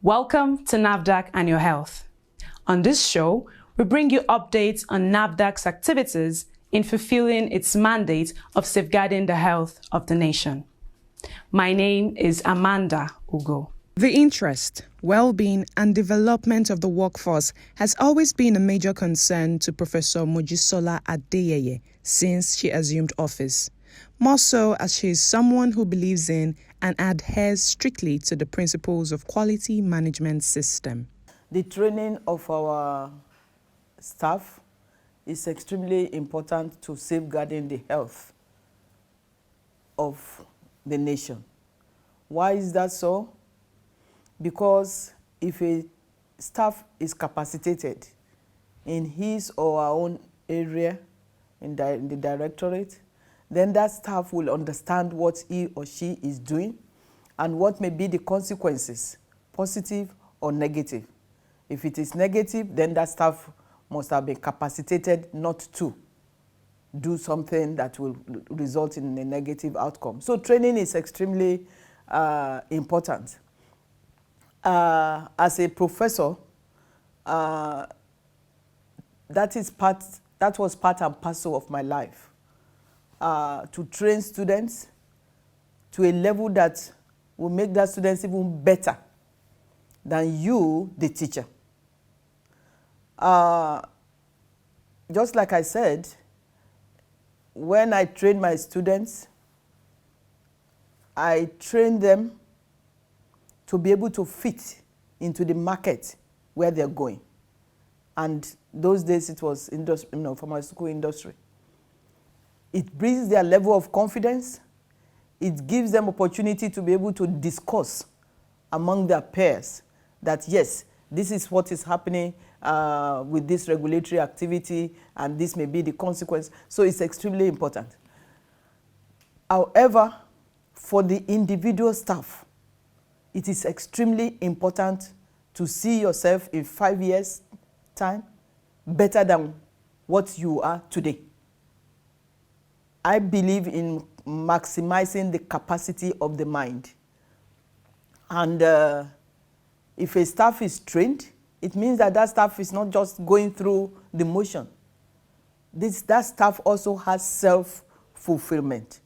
Welcome to NAFDAC and Your Health. On this show, we bring you updates on NAFDAC's activities in fulfilling its mandate of safeguarding the health of the nation. My name is Amanda Ugo. The interest, well-being and development of the workforce has always been a major concern to Professor Mojisola Adeyeye since she assumed office. More so as she is someone who believes in and adheres strictly to the principles of quality management system. The training of our staff is extremely important to safeguarding the health of the nation. Why is that so? Because if a staff is capacitated in his or her own area, in the directorate, then that staff will understand what he or she is doing and what may be the consequences, positive or negative. If it is negative, then that staff must have been capacitated not to do something that will result in a negative outcome. So training is extremely important. As a professor, that was part and parcel of my life. To train students to a level that will make that students even better than you, the teacher. Just like I said, when I train my students, I train them to be able to fit into the market where they're going. And those days it was pharmaceutical industry. It brings their level of confidence. It gives them opportunity to be able to discuss among their peers that, yes, this is what is happening with this regulatory activity, and this may be the consequence. So it's extremely important. However, for the individual staff, it is extremely important to see yourself in 5 years' time better than what you are today. I believe in maximizing the capacity of the mind. And if a staff is trained, it means that that staff is not just going through the motion. That staff also has self-fulfillment.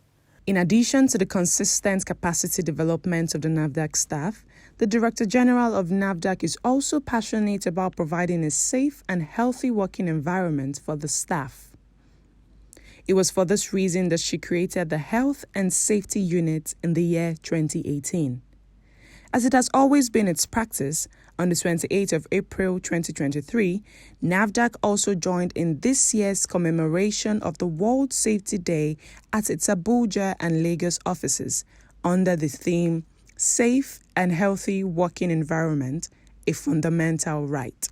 In addition to the consistent capacity development of the NAFDAC staff, the Director General of NAFDAC is also passionate about providing a safe and healthy working environment for the staff. It was for this reason that she created the Health and Safety Unit in the year 2018. As it has always been its practice, on the 28th of April 2023, NAFDAC also joined in this year's commemoration of the World Safety Day at its Abuja and Lagos offices under the theme, Safe and Healthy Working Environment, a Fundamental Right.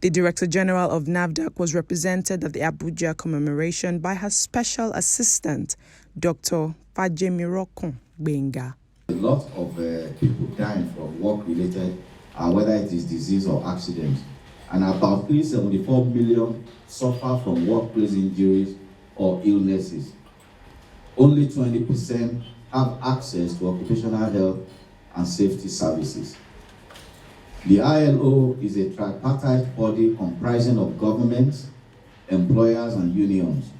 The Director General of NAFDAC was represented at the Abuja commemoration by her special assistant, Dr. Fajemirokun Benga. A lot of people dying from work-related, whether it is disease or accident, and about 374 million suffer from workplace injuries or illnesses. Only 20% have access to occupational health and safety services. The ILO is a tripartite body comprising of governments, employers, and unions,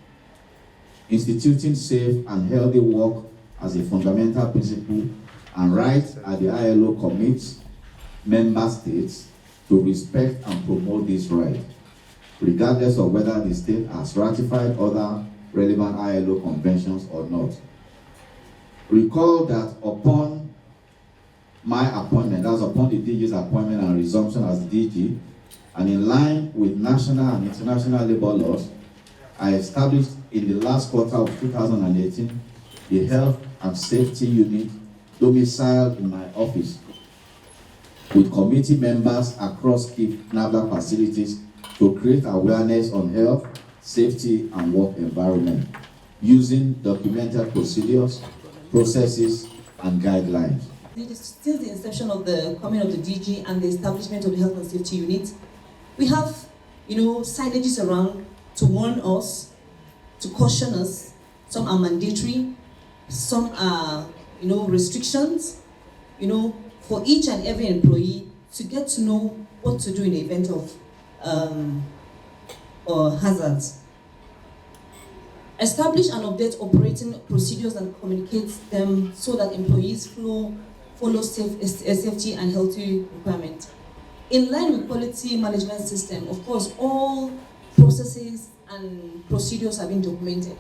instituting safe and healthy work as a fundamental principle and right as the ILO commits member states to respect and promote this right, regardless of whether the state has ratified other relevant ILO conventions or not. Recall that upon my appointment, that was upon the DG's appointment and resumption as DG, and in line with national and international labor laws, I established in the last quarter of 2018 the Health and Safety Unit domiciled in my office, with committee members across key NAFDAC facilities to create awareness on health, safety, and work environment, using documented procedures, processes, and guidelines. Since the inception of the coming of the DG and the establishment of the Health and Safety Unit, we have, signages around to warn us, to caution us. Some are mandatory, some are, restrictions, for each and every employee to get to know what to do in the event of hazards. Establish and update operating procedures and communicate them so that employees follow safety and healthy requirements. In line with quality management system, of course, all processes and procedures have been documented.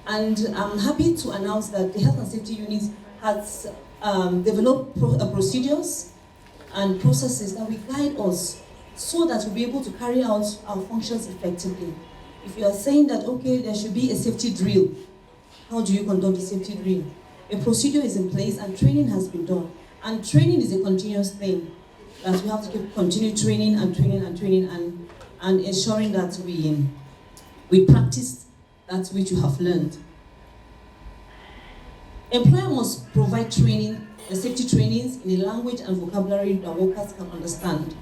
And I'm happy to announce that the Health and Safety Unit has developed procedures and processes that will guide us so that we'll be able to carry out our functions effectively. If you are saying that, okay, there should be a safety drill, how do you conduct the safety drill? A procedure is in place and training has been done. And training is a continuous thing, that we have to continue training and ensuring that we practice that which you have learned. Employer must provide training, safety trainings in a language and vocabulary that workers can understand.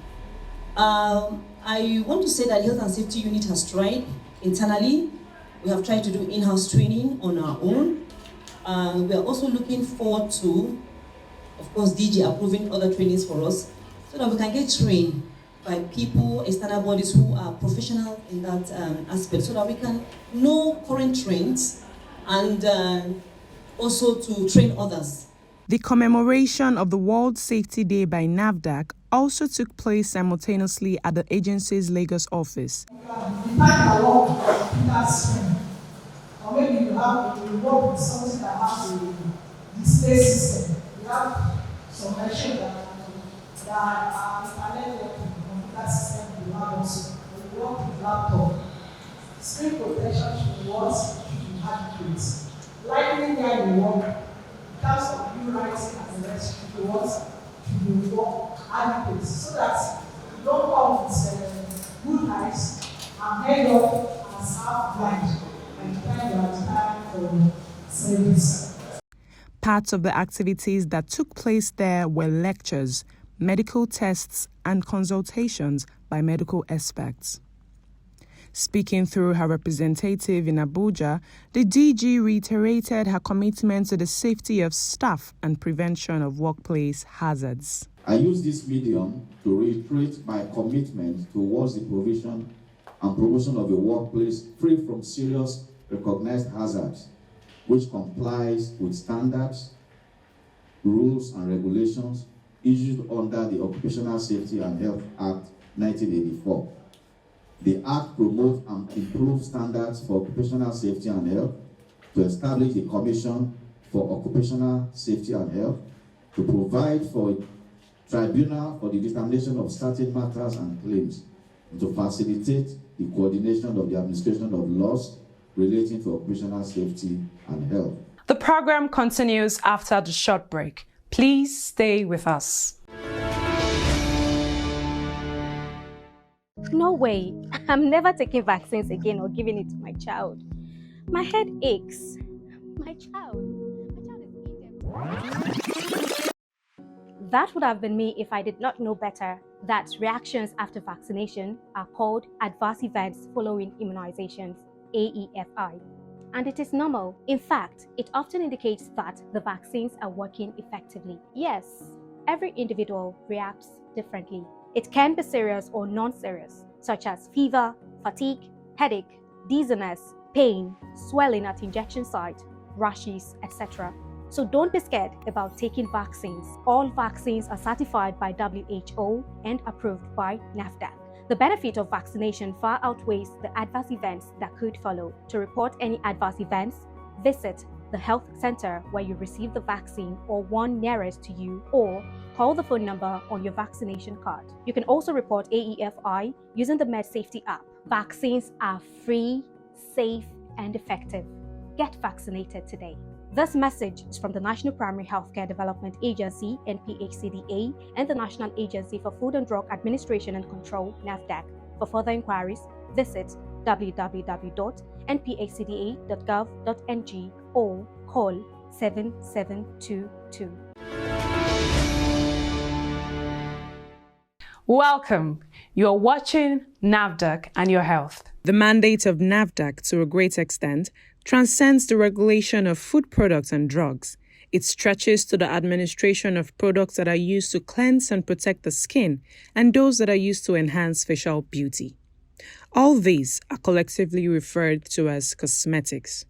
I want to say that the Health and Safety Unit has tried internally. We have tried to do in-house training on our own. We are also looking forward to, of course, DG approving other trainings for us so that we can get trained by people, external bodies who are professional in that aspect, so that we can know current trends and also to train others. The commemoration of the World Safety Day by NAFDAC also took place simultaneously at the agency's Lagos office. You tag along that swing, or maybe you work with something that has a display system. You have some machines that are installed with the computer system. You have also, you work with laptop. Screen protection should be adequate. Lightning guide will work. In terms of you writing and the rest, should be adequate, so that you don't come with good eyes and head up and half blind and time you are time for service. Parts of the activities that took place there were lectures, medical tests, and consultations by medical experts. Speaking through her representative in Abuja, the DG reiterated her commitment to the safety of staff and prevention of workplace hazards. I use this medium to reiterate my commitment towards the provision and promotion of a workplace free from serious recognized hazards, which complies with standards, rules, and regulations issued under the Occupational Safety and Health Act 1984. The Act promotes and improves standards for occupational safety and health, to establish the Commission for Occupational Safety and Health, to provide for a tribunal for the determination of certain matters and claims, and to facilitate the coordination of the administration of laws relating to occupational safety and health. The program continues after the short break. Please stay with us. No way. I'm never taking vaccines again or giving it to my child. My head aches. My child is eating. That would have been me if I did not know better that reactions after vaccination are called adverse events following immunizations, AEFI. And it is normal. In fact, it often indicates that the vaccines are working effectively. Yes, every individual reacts differently. It can be serious or non-serious, such as fever, fatigue, headache, dizziness, pain, swelling at injection site, rashes, etc. So don't be scared about taking vaccines. All vaccines are certified by WHO and approved by NAFDAC. The benefit of vaccination far outweighs the adverse events that could follow. To report any adverse events, visit the health center where you receive the vaccine or one nearest to you, or call the phone number on your vaccination card. You can also report AEFI using the MedSafety app. Vaccines are free, safe, and effective. Get vaccinated today. This message is from the National Primary Healthcare Development Agency, NPHCDA, and the National Agency for Food and Drug Administration and Control, NAFDAC. For further inquiries, visit www.nphcda.gov.ng or call 7722. Welcome. You're watching NAFDAC and Your Health. The mandate of NAFDAC, to a great extent, transcends the regulation of food products and drugs. It stretches to the administration of products that are used to cleanse and protect the skin and those that are used to enhance facial beauty. All these are collectively referred to as cosmetics.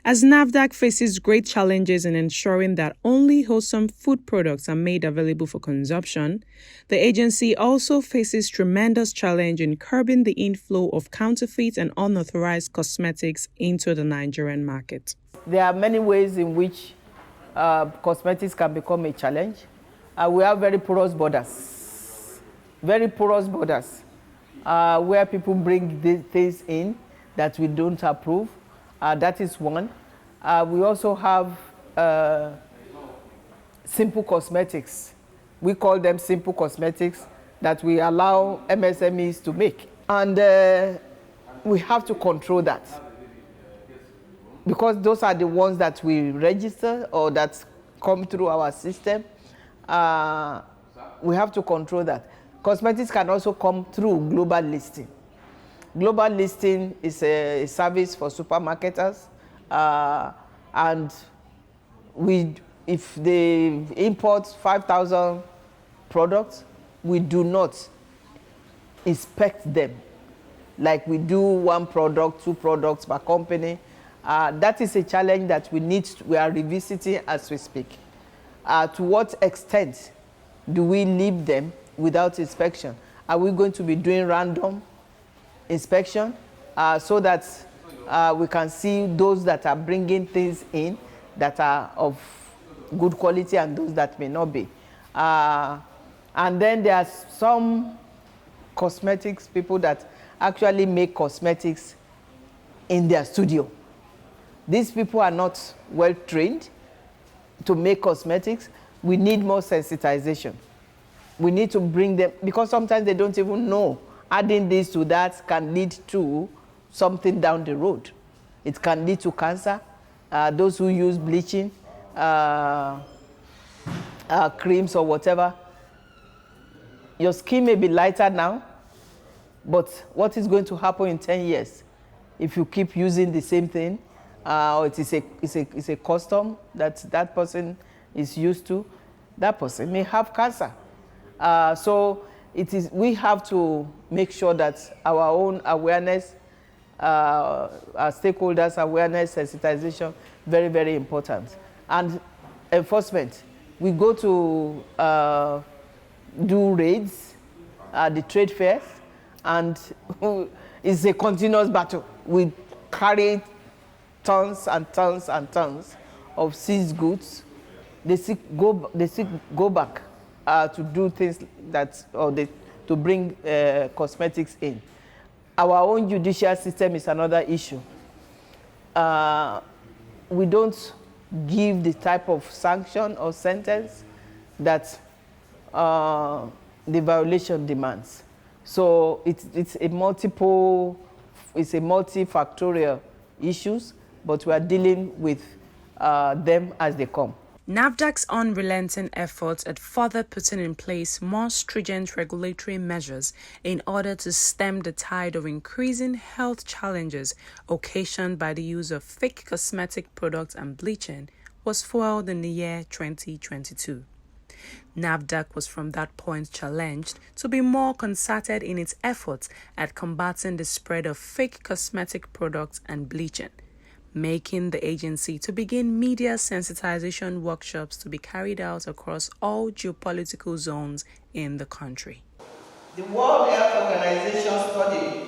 As NAFDAC faces great challenges in ensuring that only wholesome food products are made available for consumption, the agency also faces tremendous challenge in curbing the inflow of counterfeit and unauthorized cosmetics into the Nigerian market. There are many ways in which cosmetics can become a challenge. We have very porous borders, where people bring these things in that we don't approve. That is one. We also have simple cosmetics. We call them simple cosmetics that we allow MSMEs to make. And we have to control that, because those are the ones that we register or that come through our system. We have to control that. Cosmetics can also come through global listing. Global listing is a service for supermarketers, and if they import 5,000 products, we do not inspect them like we do 1 product, 2 products per company. That is a challenge that we are revisiting as we speak. To what extent do we leave them without inspection? Are we going to be doing random inspection so that we can see those that are bringing things in that are of good quality and those that may not be? And then there are some cosmetics people that actually make cosmetics in their studio. These people are not well trained to make cosmetics. We need more sensitization. We need to bring them, because sometimes they don't even know adding this to that can lead to something down the road. It can lead to cancer. Those who use bleaching, creams or whatever, your skin may be lighter now, but what is going to happen in 10 years if you keep using the same thing? Or it is a custom that person is used to, that person may have cancer. So we have to make sure that our own awareness, our stakeholders' awareness, sensitization, very, very important. And enforcement. We go to do raids at the trade fairs, and it's a continuous battle. We carry tons and tons and tons of seized goods. They go back to do things to bring cosmetics in. Our own judicial system is another issue. We don't give the type of sanction or sentence that the violation demands. So it's a multifactorial issues, but we are dealing with them as they come. NAFDAC's unrelenting efforts at further putting in place more stringent regulatory measures in order to stem the tide of increasing health challenges occasioned by the use of fake cosmetic products and bleaching was foiled in the year 2022. NAFDAC was from that point challenged to be more concerted in its efforts at combating the spread of fake cosmetic products and bleaching, making the agency to begin media sensitization workshops to be carried out across all geopolitical zones in the country. The World Health Organization study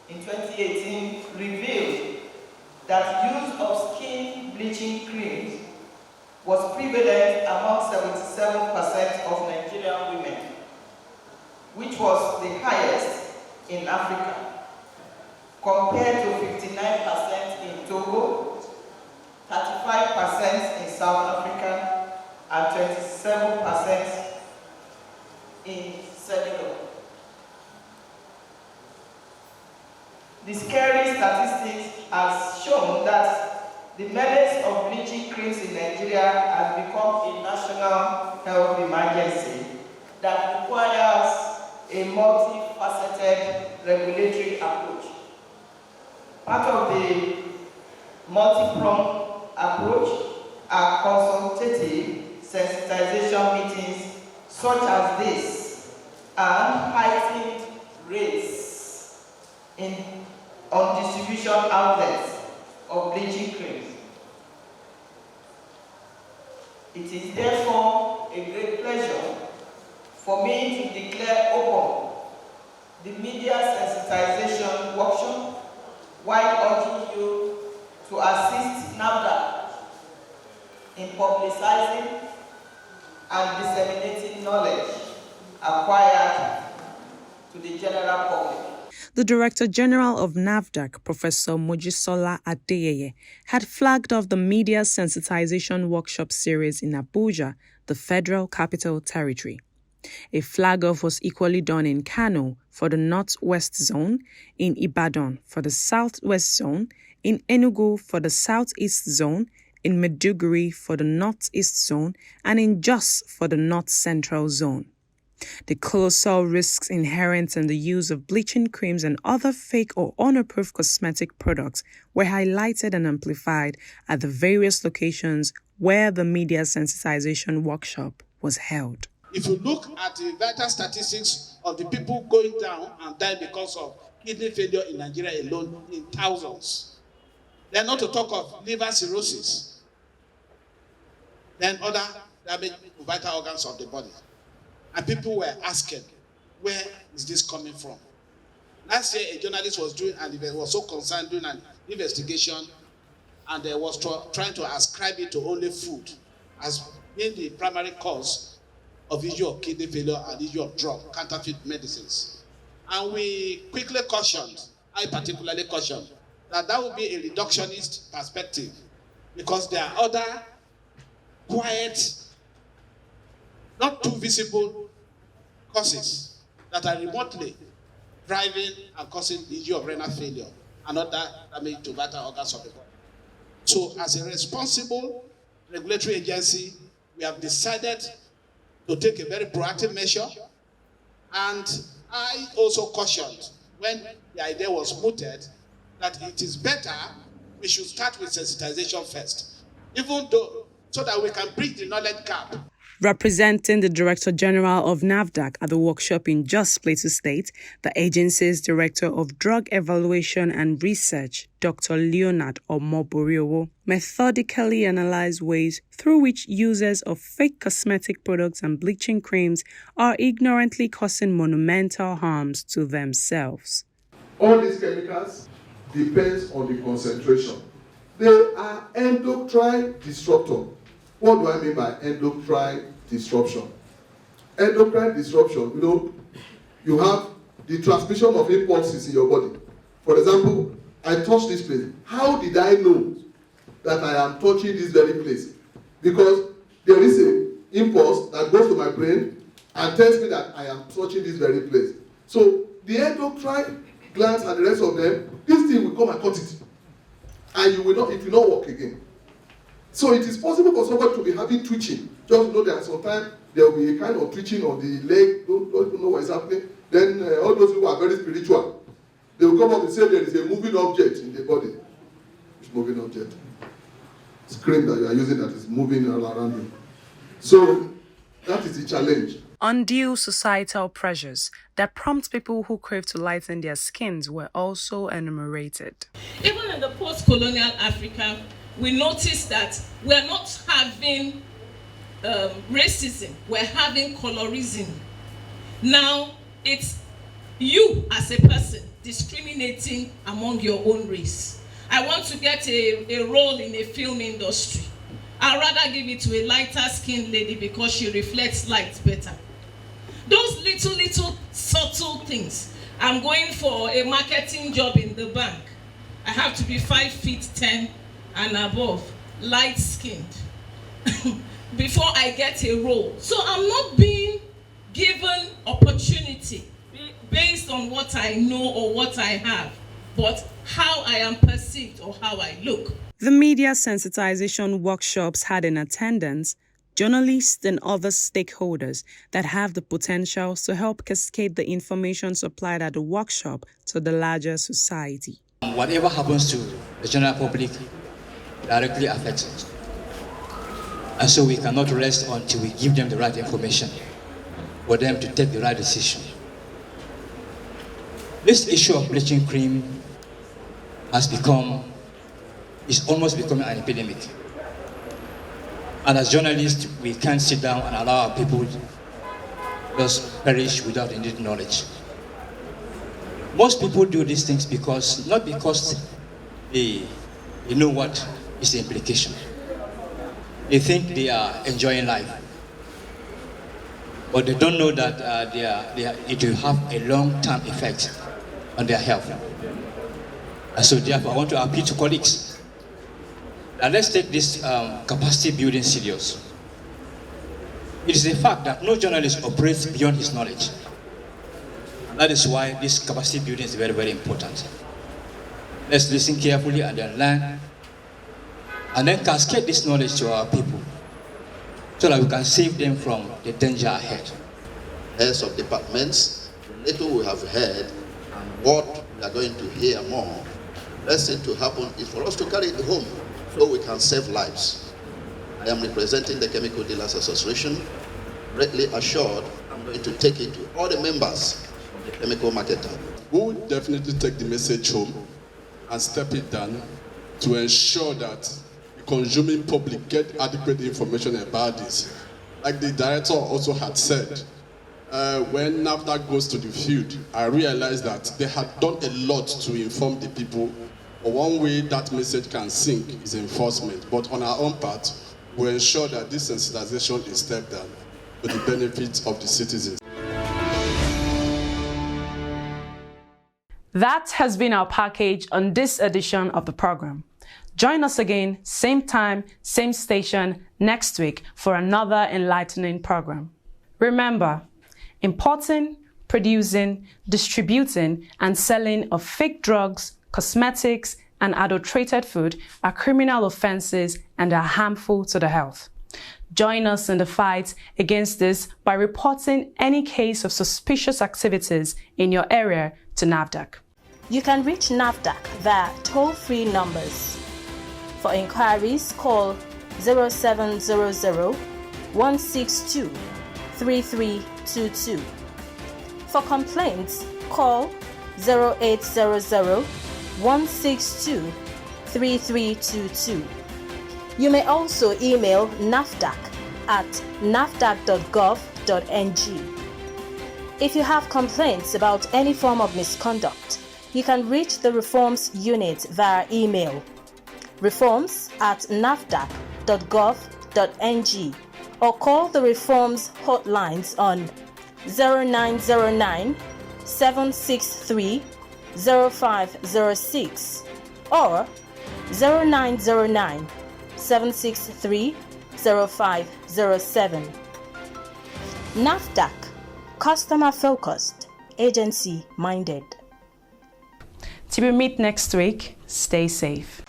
in 2018 revealed that use of skin bleaching creams was prevalent among 77% of Nigerian women, which was the highest in Africa, compared to 59% in Togo, 35% in South Africa, and 27% in Senegal. The scary statistics have shown that the menace of bleaching creams in Nigeria has become a national health emergency that requires a multifaceted regulatory approach. Part of the multi-pronged approach are consultative sensitization meetings such as this and heightened rates on distribution outlets of bleaching creams. It is therefore a great pleasure for me to declare open the Media Sensitization Workshop while urging you to assist NAFDAC in publicizing and disseminating knowledge acquired to the general public. The Director General of NAFDAC, Professor Mojisola Adeyeye, had flagged off the Media Sensitization Workshop series in Abuja, the Federal Capital Territory. A flag-off was equally done in Kano for the Northwest Zone, in Ibadan for the Southwest Zone, in Enugu for the Southeast Zone, in Maiduguri for the Northeast Zone, and in Jos for the North Central Zone. The colossal risks inherent in the use of bleaching creams and other fake or unapproved cosmetic products were highlighted and amplified at the various locations where the Media Sensitization Workshop was held. If you look at the vital statistics of the people going down and dying because of kidney failure in Nigeria alone, in thousands. Then not to talk of liver cirrhosis, then other damage to vital organs of the body. And people were asking, where is this coming from? Last year, a journalist was doing, and he was so concerned doing an investigation, and they was trying to ascribe it to only food as being the primary cause of issue of kidney failure and issue of counterfeit medicines. And we quickly cautioned, I particularly cautioned, that would be a reductionist perspective because there are other quiet, not too visible causes that are remotely driving and causing the issue of renal failure and other damage to vital organs of the body. So as a responsible regulatory agency, we have decided to take a very proactive measure. And I also cautioned when the idea was mooted that it is better we should start with sensitization first, even though so that we can bridge the knowledge gap. Representing the Director General of NAFDAC at the workshop in Jos Plateau State, the agency's Director of Drug Evaluation and Research, Dr. Leonard Omoboriowo, methodically analyzed ways through which users of fake cosmetic products and bleaching creams are ignorantly causing monumental harms to themselves. All these chemicals depends on the concentration. They are endocrine disruptor. What do I mean by endocrine disruption? Endocrine disruption, you have the transmission of impulses in your body. For example, I touch this place. How did I know that I am touching this very place? Because there is an impulse that goes to my brain and tells me that I am touching this very place. So the endocrine glands and the rest of them, this thing will come and cut it. And it will not work again. So it is possible for somebody to be having twitching. Just know that sometimes there will be a kind of twitching on the leg, don't know what is happening. Then all those who are very spiritual, they will come up and say there is a moving object in the body. Which moving object? Screen that you are using that is moving all around you. So that is the challenge. Undue societal pressures that prompt people who crave to lighten their skins were also enumerated. Even in the post-colonial Africa, we noticed that we're not having racism, we're having colorism. Now, it's you as a person discriminating among your own race. I want to get a role in a film industry. I'd rather give it to a lighter skinned lady because she reflects light better. Those little subtle things. I'm going for a marketing job in the bank. I have to be 5'10" and above, light skinned, before I get a role. So I'm not being given opportunity based on what I know or what I have, but how I am perceived or how I look. The media sensitization workshops had in attendance journalists and other stakeholders that have the potential to help cascade the information supplied at the workshop to the larger society. Whatever happens to the general public directly affects us. And so we cannot rest until we give them the right information for them to take the right decision. This issue of bleaching cream is almost becoming an epidemic. And as journalists, we can't sit down and allow our people just perish without any knowledge. Most people do these things not because they know what is the implication. They think they are enjoying life, but they don't know that it will have a long-term effect on their health. And so therefore, I want to appeal to colleagues that let's take this capacity building serious. It is a fact that no journalist operates beyond his knowledge. That is why this capacity building is very, very important. Let's listen carefully and then learn, and then cascade this knowledge to our people so that we can save them from the danger ahead. Heads of departments, the little we have heard and what we are going to hear more, best thing to happen is for us to carry it home so we can save lives. I am representing the Chemical Dealers Association. Greatly assured, I'm going to take it to all the members of the chemical marketer. We will definitely take the message home and step it down to ensure that the consuming public get adequate information about this. Like the director also had said, when NAFDAC goes to the field, I realized that they had done a lot to inform the people. But one way that message can sink is enforcement. But on our own part, we ensure that this sensitization is stepped down for the benefit of the citizens. That has been our package on this edition of the program. Join us again, same time, same station, next week for another enlightening program. Remember, importing, producing, distributing, and selling of fake drugs, cosmetics, and adulterated food are criminal offenses and are harmful to the health. Join us in the fight against this by reporting any case of suspicious activities in your area to NAFDAC. You can reach NAFDAC via toll-free numbers. For inquiries, call 0700 162 3322. For complaints, call 0800 162 3322. You may also email NAFDAC at nafdac.gov.ng. If you have complaints about any form of misconduct, you can reach the Reforms Unit via email, reforms@nafdac.gov.ng, or call the Reforms hotlines on 0909 763 0506 or 0909 763 0507. NAFDAC, customer focused, agency minded. Till we meet next week, stay safe.